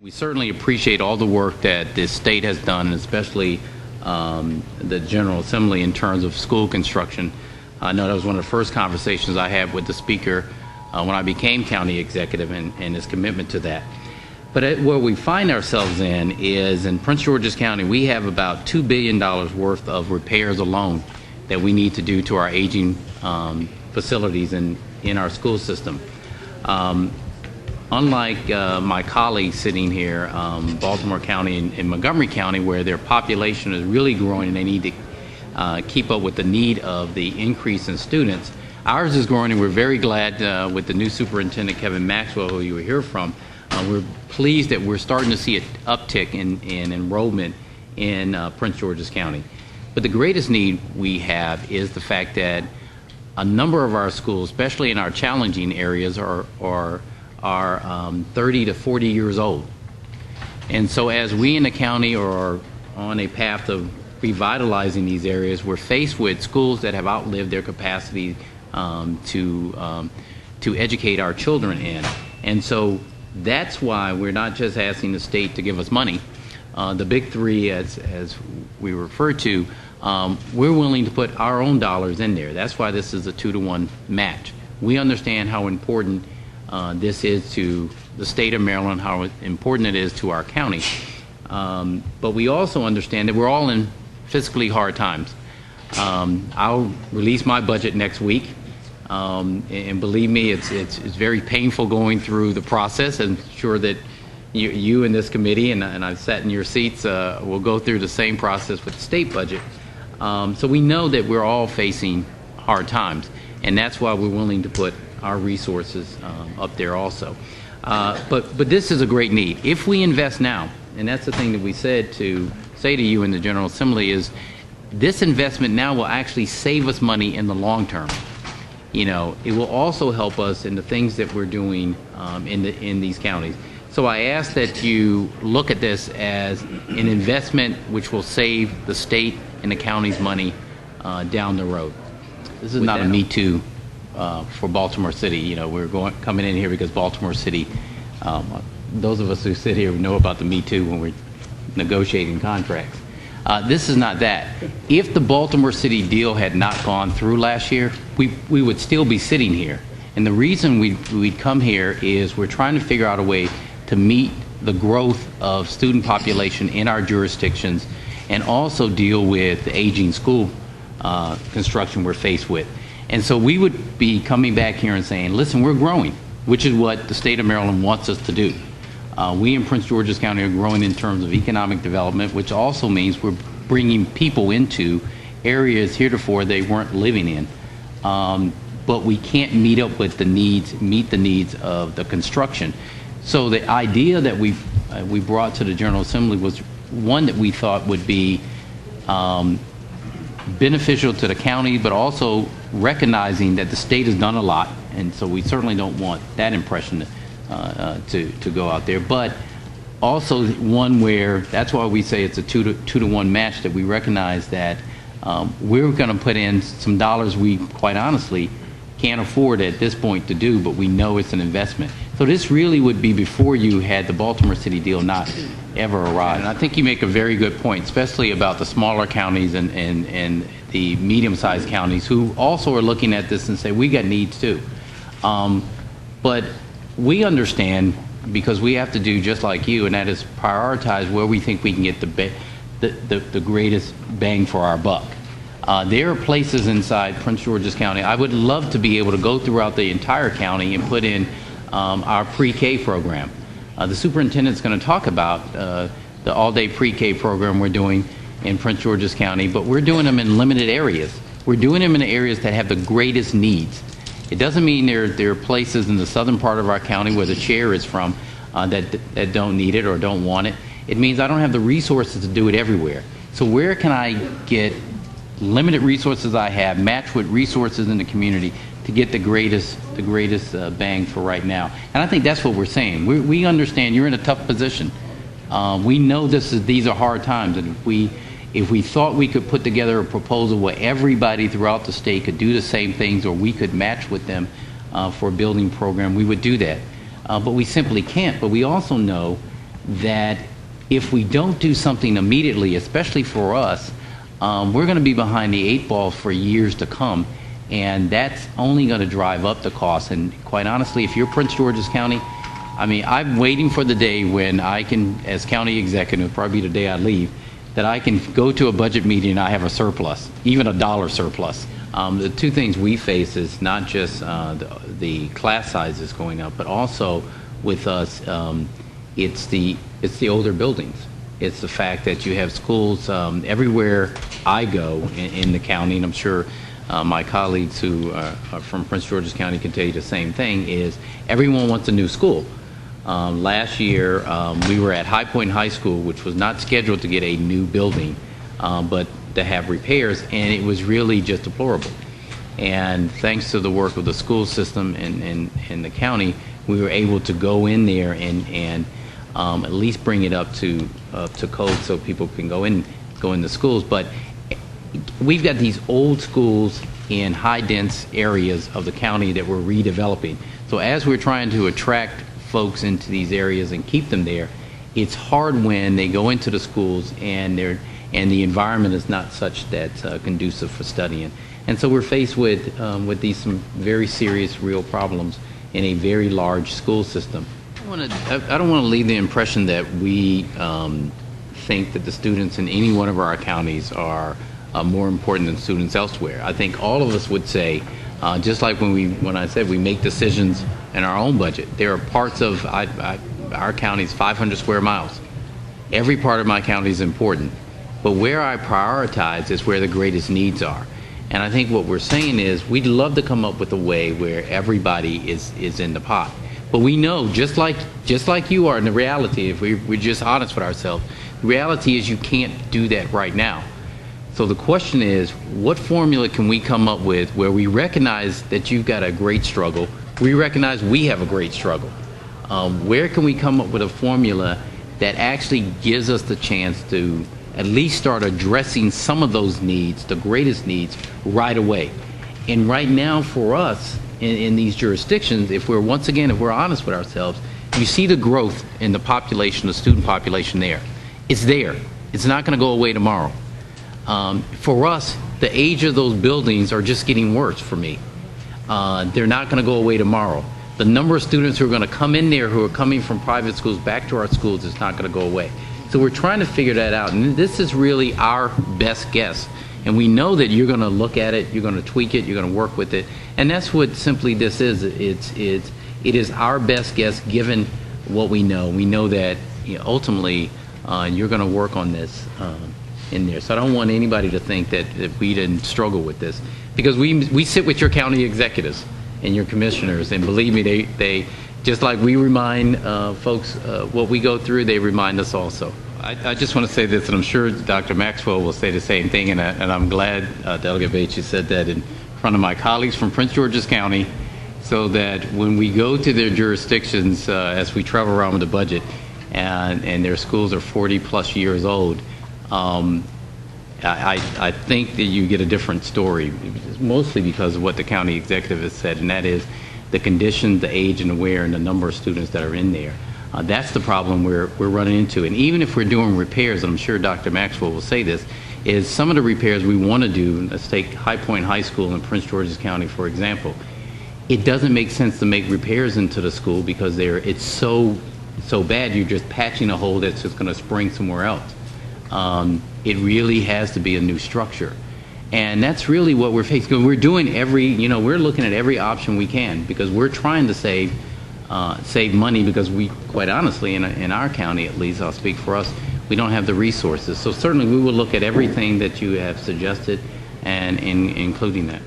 We certainly appreciate all the work that the state has done, especially the General Assembly in terms of school construction. I know that was one of the first conversations I had with the Speaker when I became county executive and his commitment to that. But where we find ourselves is in Prince George's County, we have about $2 billion worth of repairs alone that we need to do to our aging facilities in our school system. Unlike my colleagues sitting here, Baltimore County and Montgomery County, where their population is really growing and they need to keep up with the need of the increase in students, ours is growing, and we're very glad with the new superintendent, Kevin Maxwell, who you will hear from. We're pleased that we're starting to see an uptick in enrollment in Prince George's County. But the greatest need we have is the fact that a number of our schools, especially in our challenging areas, are 30 to 40 years old. And so as we in the county are on a path of revitalizing these areas, we're faced with schools that have outlived their capacity to educate our children in. And so that's why we're not just asking the state to give us money. The big three, as we refer to, we're willing to put our own dollars in there. That's why this is a 2-to-1 match. We understand how important this is to the state of Maryland, how important it is to our county. But we also understand that we're all in fiscally hard times. I'll release my budget next week. And believe me, it's very painful going through the process. I'm sure that you in this committee, and I've sat in your seats, will go through the same process with the state budget. So we know that we're all facing hard times, and that's why we're willing to put our resources up there also. But this is a great need. If we invest now, and that's the thing that we say to you in the General Assembly, is this investment now will actually save us money in the long term. You know, it will also help us in the things that we're doing in these counties. So I ask that you look at this as an investment which will save the state and the county's money down the road. This is not a Me Too for Baltimore City. You know, we're coming in here because Baltimore City, those of us who sit here know about the Me Too when we're negotiating contracts. This is not that. If the Baltimore City deal had not gone through last year, we would still be sitting here. And the reason we'd come here is we're trying to figure out a way to meet the growth of student population in our jurisdictions and also deal with the aging school construction we're faced with. And so we would be coming back here and saying, listen, we're growing, which is what the state of Maryland wants us to do. We in Prince George's County are growing in terms of economic development, which also means we're bringing people into areas heretofore they weren't living in. But we can't meet the needs of the construction. So the idea that we brought to the General Assembly was one that we thought would be beneficial to the county, but also recognizing that the state has done a lot, and so we certainly don't want that impression to go out there. But also one where, that's why we say it's a 2-to-1 match, that we recognize that we're going to put in some dollars we quite honestly can't afford at this point to do, but we know it's an investment. So this really would be before you had the Baltimore City deal not ever arrived. And I think you make a very good point, especially about the smaller counties and the medium-sized counties who also are looking at this and say, we got needs too. But we understand, because we have to do just like you, and that is prioritize where we think we can get the greatest bang for our buck. There are places inside Prince George's County. I would love to be able to go throughout the entire county and put in our pre-K program. The superintendent's going to talk about the all-day pre-K program we're doing in Prince George's County, but we're doing them in limited areas. We're doing them in the areas that have the greatest needs. It doesn't mean there are places in the southern part of our county where the chair is from that don't need it or don't want it. It means I don't have the resources to do it everywhere. So where can I get limited resources I have, matched with resources in the community to get the greatest bang for right now? And I think that's what we're saying. We understand you're in a tough position. We know these are hard times, and if we thought we could put together a proposal where everybody throughout the state could do the same things, or we could match with them for a building program, we would do that. But we simply can't. But we also know that if we don't do something immediately, especially for us, we're going to be behind the 8 ball for years to come, and that's only going to drive up the cost. And quite honestly, if you're Prince George's County, I mean, I'm waiting for the day when I can, as county executive, probably the day I leave, that I can go to a budget meeting and I have a surplus, even a dollar surplus. The two things we face is not just the class sizes going up, but also with us, it's the older buildings. It's the fact that you have schools everywhere I go in the county, and I'm sure my colleagues who are from Prince George's County can tell you the same thing, is everyone wants a new school. Last year, we were at High Point High School, which was not scheduled to get a new building, but to have repairs, and it was really just deplorable. And thanks to the work of the school system and the county, we were able to go in there and at least bring it up to code so people can go in the schools. But we've got these old schools in high dense areas of the county that we're redeveloping. So as we're trying to attract folks into these areas and keep them there, it's hard when they go into the schools and the environment is not such that's conducive for studying. And so we're faced with these some very serious real problems in a very large school system. I don't want to leave the impression that we think that the students in any one of our counties are more important than students elsewhere. I think all of us would say, just like when I said we make decisions in our own budget, there are parts of our county's 500 square miles. Every part of my county is important, but where I prioritize is where the greatest needs are. And I think what we're saying is we'd love to come up with a way where everybody is in the pot. But we know, just like you are in the reality, if we're just honest with ourselves, the reality is you can't do that right now. So the question is, what formula can we come up with where we recognize that you've got a great struggle, we recognize we have a great struggle. Where can we come up with a formula that actually gives us the chance to at least start addressing some of those needs, the greatest needs, right away? And right now for us in these jurisdictions, if we're honest with ourselves, you see the growth in the population, the student population there. It's there. It's not going to go away tomorrow. For us, the age of those buildings are just getting worse for me. They're not going to go away tomorrow. The number of students who are going to come in there who are coming from private schools back to our schools is not going to go away. So we're trying to figure that out, and this is really our best guess. And we know that you're going to look at it, you're going to tweak it, you're going to work with it, and that's what simply this is. It is our best guess given what we know. We know that ultimately you're going to work on this in there. So I don't want anybody to think that we didn't struggle with this, because we sit with your county executives and your commissioners, and believe me, they just like we remind folks what we go through, they remind us also. I just want to say this, and I'm sure Dr. Maxwell will say the same thing, and I'm glad Delegate Bates, you said that in front of my colleagues from Prince George's County, so that when we go to their jurisdictions, as we travel around with the budget, and their schools are 40 plus years old, I think that you get a different story, mostly because of what the county executive has said, and that is the condition, the age, and the wear, and the number of students that are in there. That's the problem we're running into. And even if we're doing repairs, and I'm sure Dr. Maxwell will say this, is some of the repairs we want to do, let's take High Point High School in Prince George's County, for example. It doesn't make sense to make repairs into the school because it's so bad, you're just patching a hole that's just going to spring somewhere else. It really has to be a new structure. And that's really what we're facing. We're doing we're looking at every option we can, because we're trying to save money, because we, quite honestly, in our county at least, I'll speak for us, we don't have the resources. So certainly we will look at everything that you have suggested, and including that.